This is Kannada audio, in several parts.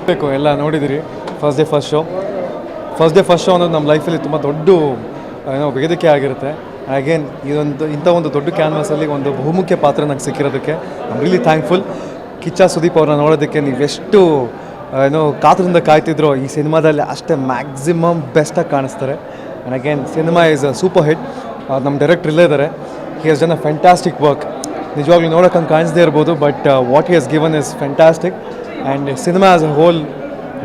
ಬೇಕು ಎಲ್ಲ ನೋಡಿದಿರಿ. ಫಸ್ಟ್ ಡೇ ಫಸ್ಟ್ ಶೋ ಅನ್ನೋದು ನಮ್ಮ ಲೈಫಲ್ಲಿ ತುಂಬ ದೊಡ್ಡ ವೇದಿಕೆ ಆಗಿರುತ್ತೆ. ಅಗೇನ್ ಇಂಥ ಒಂದು ದೊಡ್ಡ ಕ್ಯಾನ್ವಾಸಲ್ಲಿ ಒಂದು ಬಹುಮುಖ್ಯ ಪಾತ್ರ ನಂಗೆ ಸಿಕ್ಕಿರೋದಕ್ಕೆ I am really thankful. Kichcha Sudeep ಅವ್ರನ್ನ ನೋಡೋದಕ್ಕೆ ನೀವೆಷ್ಟು ಕಾತರಿಂದ ಕಾಯ್ತಿದ್ರು, ಈ ಸಿನಿಮಾದಲ್ಲಿ ಅಷ್ಟೇ ಮ್ಯಾಕ್ಸಿಮಮ್ ಬೆಸ್ಟಾಗಿ ಕಾಣಿಸ್ತಾರೆ. And again cinema is a super hit. ನಮ್ಮ ಡೈರೆಕ್ಟರ್ ಇಲ್ಲೇ ಇದ್ದಾರೆ. ಹಿ has done a fantastic work. ನಿಜವಾಗ್ಲೂ ನೋಡೋಕ್ಕಂಗೆ ಕಾಣಿಸದೇ ಇರ್ಬೋದು, but what he has given is fantastic. And cinema as a whole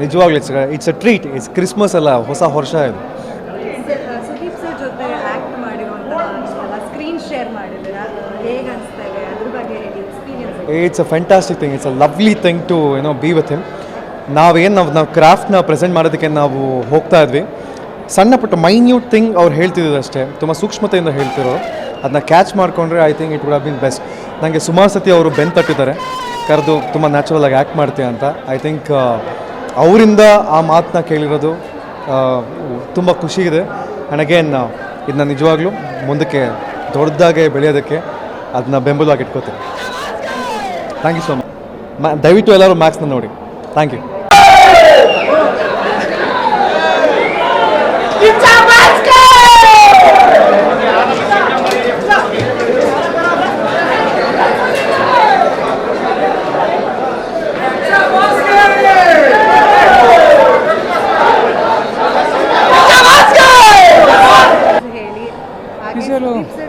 ನಿಜವಾಗ್ಲೂ it's a treat. It's Christmas ಅಲ್ಲ, ಹೊಸ ವರ್ಷ ಇದು. ಸುದೀಪ್ ಸರ್ ಜೊತೆ ಆ್ಯಕ್ಟ್ ಮಾಡಿರುವಂತಹ ಸ್ಕ್ರೀನ್ ಶೇರ್ ಮಾಡಿದ್ದೀರಾ, ಹೇಗೆ ಅನಿಸ್ತಾ ಇದೆ ಅದ್ರ ಬಗ್ಗೆ experience? It's a fantastic thing. It's a lovely thing to be with him. ನಾವು ಕ್ರಾಫ್ಟ್ನ ಪ್ರೆಸೆಂಟ್ ಮಾಡೋದಕ್ಕೆ ನಾವು ಹೋಗ್ತಾ ಇದ್ವಿ. ಸಣ್ಣ ಪುಟ್ಟ ಮೈನ್ಯೂಟ್ ಥಿಂಗ್ ಅವ್ರು ಹೇಳ್ತಿದ್ರು ಅಷ್ಟೇ, ತುಂಬ ಸೂಕ್ಷ್ಮತೆಯಿಂದ ಹೇಳ್ತಿರೋ ಅದನ್ನ ಕ್ಯಾಚ್ ಮಾಡಿಕೊಂಡ್ರೆ I think it would have been best. ನನಗೆ ಸುಮಾರು ಸತಿ ಅವರು ಬೆನ್ನು ತಟ್ಟಿದ್ದಾರೆ, ಕರೆದು ತುಂಬ ನ್ಯಾಚುರಲಾಗಿ ಆ್ಯಕ್ಟ್ ಮಾಡ್ತೀಯ ಅಂತ. ಐ ಥಿಂಕ್ ಅವರಿಂದ ಆ ಮಾತನ್ನ ಕೇಳಿರೋದು ತುಂಬ ಖುಷಿ ಇದೆ. ಆ್ಯಂಡ್ ಅಗೇನ್ ಇದನ್ನ ನಿಜವಾಗ್ಲೂ ಮುಂದಕ್ಕೆ ದೊಡ್ಡದಾಗೆ ಬೆಳೆಯೋದಕ್ಕೆ ಅದನ್ನ ಬೆಂಬಲವಾಗಿ ಇಟ್ಕೋತೀನಿ. Thank you so much. ದಯವಿಟ್ಟು ಎಲ್ಲರೂ ಮ್ಯಾಕ್ಸ್ನ ನೋಡಿ. Thank you.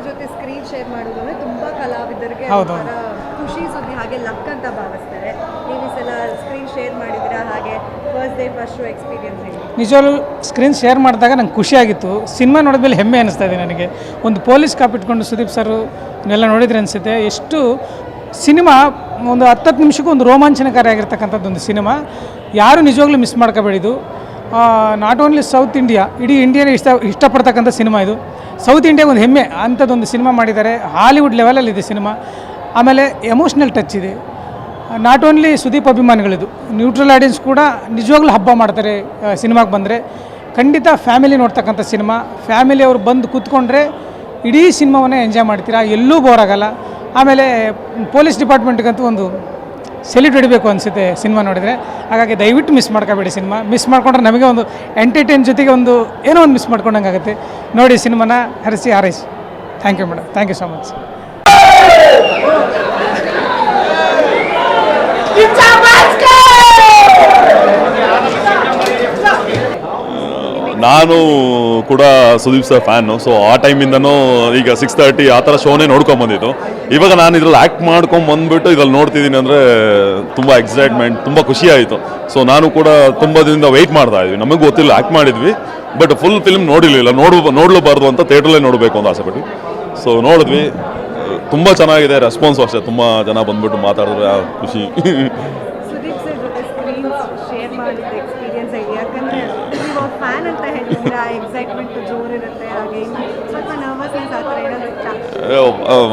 ಜೊತೆ ಸ್ಕ್ರೀನ್ ಶೇರ್ ಮಾಡೋದಂದ್ರೆ ತುಂಬಾ ಕಲಾವಿದರಿಗೆ ಖುಷಿ ಸುದ್ದಿ, ಹಾಗೆ ಲಕ್ ಅಂತ ಭಾವಿಸ್ತಾರೆ. ನೀವು ಈ ಸಲ ಸ್ಕ್ರೀನ್ ಶೇರ್ ಮಾಡಿದ್ದೀರಾ, ಹಾಗೆ first day first show experience ಹೇಳಿ? ನಿಜವಾಗ್ಲೂ ಸ್ಕ್ರೀನ್ ಶೇರ್ ಮಾಡಿದಾಗ ನಂಗೆ ಖುಷಿಯಾಗಿತ್ತು. ಸಿನಿಮಾ ನೋಡಿದ್ಮೇಲೆ ಹೆಮ್ಮೆ ಅನ್ನಿಸ್ತಾ ಇದೆ ನನಗೆ. ಒಂದು ಪೊಲೀಸ್ ಕಾಪ್ ಇಟ್ಕೊಂಡು ಸುದೀಪ್ ಸರ್ ಎಲ್ಲ ನೋಡಿದ್ರೆ ಅನಿಸುತ್ತೆ. ಎಷ್ಟು ಸಿನಿಮಾ ಒಂದು 10 ನಿಮಿಷಕ್ಕೂ ಒಂದು ರೋಮಾಂಚನಕಾರಿಯಾಗಿರ್ತಕ್ಕಂಥದ್ದು ಒಂದು ಸಿನಿಮಾ. ಯಾರು ನಿಜವಾಗ್ಲೂ ಮಿಸ್ ಮಾಡ್ಕೋಬೇಡಿದು. ನಾಟ್ ಓನ್ಲಿ ಸೌತ್ ಇಂಡಿಯಾ, ಇಡೀ ಇಂಡಿಯಾನೇ ಇಷ್ಟಪಡ್ತಕ್ಕಂಥ ಸಿನಿಮಾ ಇದು. ಸೌತ್ ಇಂಡಿಯಾಗೆ ಒಂದು ಹೆಮ್ಮೆ ಅಂಥದ್ದೊಂದು ಸಿನಿಮಾ ಮಾಡಿದ್ದಾರೆ. ಹಾಲಿವುಡ್ ಲೆವೆಲಲ್ಲಿದೆ ಸಿನಿಮಾ. ಆಮೇಲೆ ಎಮೋಷ್ನಲ್ ಟಚ್ ಇದೆ. ನಾಟ್ ಓನ್ಲಿ ಸುದೀಪ್ ಅಭಿಮಾನಿಗಳಿದು, ನ್ಯೂಟ್ರಲ್ ಆಡಿಯನ್ಸ್ ಕೂಡ ನಿಜವಾಗ್ಲೂ ಹಬ್ಬ ಮಾಡ್ತಾರೆ. ಸಿನಿಮಾಗೆ ಬಂದರೆ ಖಂಡಿತ ಫ್ಯಾಮಿಲಿ ನೋಡ್ತಕ್ಕಂಥ ಸಿನಿಮಾ. ಫ್ಯಾಮಿಲಿ ಅವರು ಬಂದು ಕೂತ್ಕೊಂಡ್ರೆ ಇಡೀ ಸಿನಿಮಾವನ್ನೇ ಎಂಜಾಯ್ ಮಾಡ್ತೀರಾ, ಎಲ್ಲೂ ಬೋರ್ ಆಗೋಲ್ಲ. ಆಮೇಲೆ ಪೊಲೀಸ್ ಡಿಪಾರ್ಟ್ಮೆಂಟ್ಗಂತೂ ಒಂದು ಸೆಲ್ಯೂಟ್ ಹೊಡಿಬೇಕು ಅನಿಸುತ್ತೆ ಸಿನಿಮಾ ನೋಡಿದರೆ. ಹಾಗಾಗಿ ದಯವಿಟ್ಟು ಮಿಸ್ ಮಾಡ್ಕೋಬೇಡಿ ಸಿನಿಮಾ. ಮಿಸ್ ಮಾಡ್ಕೊಂಡ್ರೆ ನಮಗೆ ಒಂದು ಎಂಟರ್ಟೈನ್ ಜೊತೆಗೆ ಒಂದು ಏನೋ ಒಂದು ಮಿಸ್ ಮಾಡ್ಕೊಂಡಂಗೆ ಆಗುತ್ತೆ. ನೋಡಿ ಸಿನಿಮಾನ ಹರಿಸಿ ಹಾರೈಸಿ. ಥ್ಯಾಂಕ್ ಯು ಮೇಡಮ್. Thank you so much. ನಾನು ಕೂಡ ಸುದೀಪ್ ಸರ್ ಫ್ಯಾನು. ಸೊ ಆ ಟೈಮಿಂದನೂ ಈಗ 6:30 ಆ ಥರ ಶೋನೇ ನೋಡ್ಕೊಂಬಂದಿದ್ದು. ಇವಾಗ ನಾನು ಇದ್ರಲ್ಲಿ ಆ್ಯಕ್ಟ್ ಮಾಡ್ಕೊಂಬಂದ್ಬಿಟ್ಟು ಇದ್ರಲ್ಲಿ ನೋಡ್ತಿದ್ದೀನಿ ಅಂದರೆ ತುಂಬ ಎಕ್ಸೈಟ್ಮೆಂಟ್, ತುಂಬ ಖುಷಿ ಆಯಿತು. ಸೊ ನಾನು ಕೂಡ ತುಂಬ ದಿನದಿಂದ ವೆಯ್ಟ್ ಮಾಡ್ತಾ ಇದ್ವಿ. ನಮಗೆ ಗೊತ್ತಿಲ್ಲ, ಆ್ಯಕ್ಟ್ ಮಾಡಿದ್ವಿ ಬಟ್ ಫುಲ್ ಫಿಲ್ಮ್ ನೋಡಿರಲಿಲ್ಲ. ನೋಡಲೂಬಾರ್ದು ಅಂತ ಥಿಯೇಟ್ರಲ್ಲೇ ನೋಡಬೇಕು ಅಂತ ಆಸೆಪಟ್ಟು ಸೊ ನೋಡಿದ್ವಿ. ತುಂಬ ಚೆನ್ನಾಗಿದೆ, ರೆಸ್ಪಾನ್ಸ್ ಅಷ್ಟೇ. ತುಂಬ ಜನ ಬಂದ್ಬಿಟ್ಟು ಮಾತಾಡಿದ್ರೆ ಖುಷಿ. ಸುದೀಪ್ ಸರ್ ಜೊತೆ ಸ್ಕ್ರೀನ್ ಶೇರ್ ಮಾಡಿದ ಎಕ್ಸ್ಪೀರಿಯನ್ಸ್ ಹೇಳಿ? ಯಾಕಂದರೆ ನೀವು ಫ್ಯಾನ್ ಅಂತ ಹೇಳಿದ್ರೆ ಆ ಎಕ್ಸೈಟ್ಮೆಂಟ್ ಜೋರಿರುತ್ತೆ, ಹಾಗೆ ಸ್ವಲ್ಪ ನರ್ವಸ್ನೆಸ್ ಆ ಥರ ಏನಾದರೂ?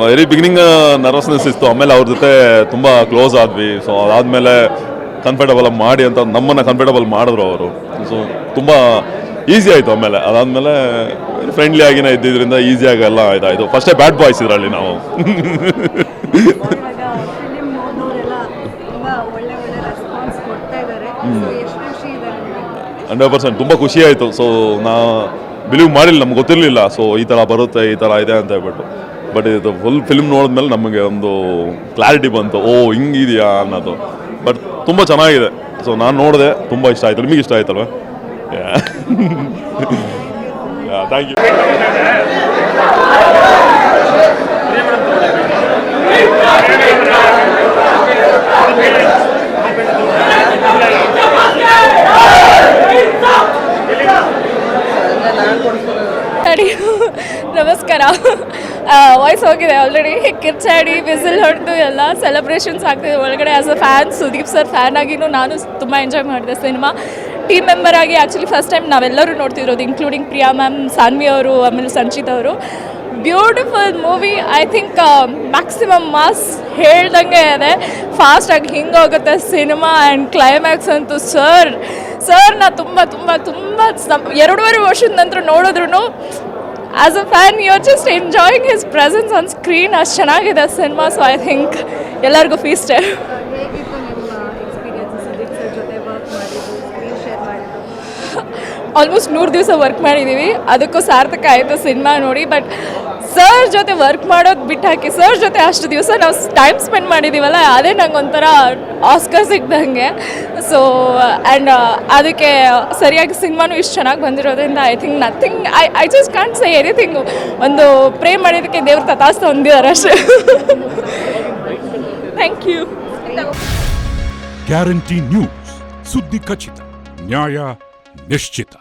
ವೆರಿ ಬಿಗಿನಿಂಗ್ ನರ್ವಸ್ನೆಸ್ ಇತ್ತು. ಆಮೇಲೆ ಅವ್ರ ಜೊತೆ ತುಂಬ ಕ್ಲೋಸ್ ಆದ್ವಿ. ಸೊ ಅದಾದಮೇಲೆ ಕಂಫರ್ಟಬಲ್ ಮಾಡಿ ಅಂತ ನಮ್ಮನ್ನು ಕಂಫರ್ಟಬಲ್ ಮಾಡಿದ್ರು ಅವರು. ಸೊ ತುಂಬ ಈಸಿ ಆಯಿತು. ಆಮೇಲೆ ಅದಾದಮೇಲೆ ಫ್ರೆಂಡ್ಲಿ ಆಗಿನೇ ಇದ್ದಿದ್ದರಿಂದ ಈಸಿಯಾಗಿ ಎಲ್ಲ ಇದಾಯಿತು. ಫಸ್ಟೇ ಬ್ಯಾಡ್ ಬಾಯ್ಸ್ ಇದರಲ್ಲಿ ನಾವು. 100% ತುಂಬ ಖುಷಿ ಆಯಿತು. ಸೊ ನಾ ಬಿಲೀವ್ ಮಾಡಿಲ್ಲ, ನಮ್ಗೆ ಗೊತ್ತಿರಲಿಲ್ಲ ಸೊ ಈ ಥರ ಬರುತ್ತೆ, ಈ ಥರ ಇದೆ ಅಂತ ಹೇಳ್ಬಿಟ್ಟು. ಬಟ್ ಇದು ಫುಲ್ ಫಿಲ್ಮ್ ನೋಡಿದ್ಮೇಲೆ ನಮಗೆ ಒಂದು ಕ್ಲಾರಿಟಿ ಬಂತು, ಓ ಹಿಂಗಿದೆಯಾ ಅನ್ನೋದು. ಬಟ್ ತುಂಬ ಚೆನ್ನಾಗಿದೆ. ಸೊ ನಾನು ನೋಡಿದೆ, ತುಂಬ ಇಷ್ಟ ಆಯಿತು. ನಿಮಗೆ ಇಷ್ಟ ಆಯ್ತಲ್ವ? Thank you. ನಮಸ್ಕಾರ. ವಾಯ್ಸ್ ಹೋಗಿದೆ ಆಲ್ರೆಡಿ. ಕಿರ್ಚಾಡಿ ವಿಸಿಲ್ ಹೊಡೆದು ಎಲ್ಲ ಸೆಲೆಬ್ರೇಷನ್ಸ್ ಆಗ್ತಿದೆ ಒಳಗಡೆ. As a fan, Sudeep sir fan ಆಗಿನೂ ನಾನು ತುಂಬ ಎಂಜಾಯ್ ಮಾಡಿದೆ ಸಿನಿಮಾ. ಟೀಮ್ ಮೆಂಬರ್ ಆಗಿ ಆ್ಯಕ್ಚುಲಿ ಫಸ್ಟ್ ಟೈಮ್ ನಾವೆಲ್ಲರೂ ನೋಡ್ತಿರೋದು, ಇನ್ಕ್ಲೂಡಿಂಗ್ ಪ್ರಿಯಾ ಮ್ಯಾಮ್, ಸಾನ್ವಿ ಅವರು, ಆಮೇಲೆ ಸಂಚಿತ್ ಅವರು. Beautiful movie. I think maximum mass ಹೇಳ್ದಂಗೆ ಇದೆ. ಫಾಸ್ಟಾಗಿ ಹಿಂಗೆ ಹೋಗುತ್ತೆ ಸಿನಿಮಾ. ಆ್ಯಂಡ್ ಕ್ಲೈಮ್ಯಾಕ್ಸ್ ಅಂತೂ ಸರ್ನ ತುಂಬ 2.5 ವರ್ಷದ ನಂತರ ನೋಡಿದ್ರು as a fan you are just enjoying his presence on screen. ಅಷ್ಟು ಚೆನ್ನಾಗಿದೆ ಸಿನಿಮಾ. ಸೊ ಐ ಥಿಂಕ್ ಎಲ್ಲರಿಗೂ ಫೀಸ್ಟೇ. ಆಲ್ಮೋಸ್ಟ್ 100 ದಿವಸ ವರ್ಕ್ ಮಾಡಿದ್ದೀವಿ, ಅದಕ್ಕೂ ಸಾರ್ಥಕ ಆಯಿತು ಸಿನಿಮಾ ನೋಡಿ. ಬಟ್ ಸರ್ ಜೊತೆ ವರ್ಕ್ ಮಾಡೋದು ಬಿಟ್ಟು ಹಾಕಿ ಸರ್ ಜೊತೆ ಅಷ್ಟು ದಿವಸ ನಾವು ಟೈಮ್ ಸ್ಪೆಂಡ್ ಮಾಡಿದ್ದೀವಲ್ಲ, ಅದೇ ನಂಗೆ ಒಂಥರ ಆಸ್ಕರ್ ಸಿಗ್ದಂಗೆ. ಸೊ ಆ್ಯಂಡ್ ಅದಕ್ಕೆ ಸರಿಯಾಗಿ ಸಿನಿಮಾನು ಇಷ್ಟು ಚೆನ್ನಾಗಿ ಬಂದಿರೋದ್ರಿಂದ I think nothing, I just can't say anything. ಒಂದು ಪ್ರೇ ಮಾಡಿದ್ದಕ್ಕೆ ದೇವ್ರ ತಥಾಸ್ತು ಹೊಂದಿದ್ದಾರೆ ಅಷ್ಟೇ. Thank you. ಗ್ಯಾರಂಟಿ ನ್ಯೂಸ್, ಸುದ್ದಿ ಖಚಿತ, ನ್ಯಾಯ ನಿಶ್ಚಿತ.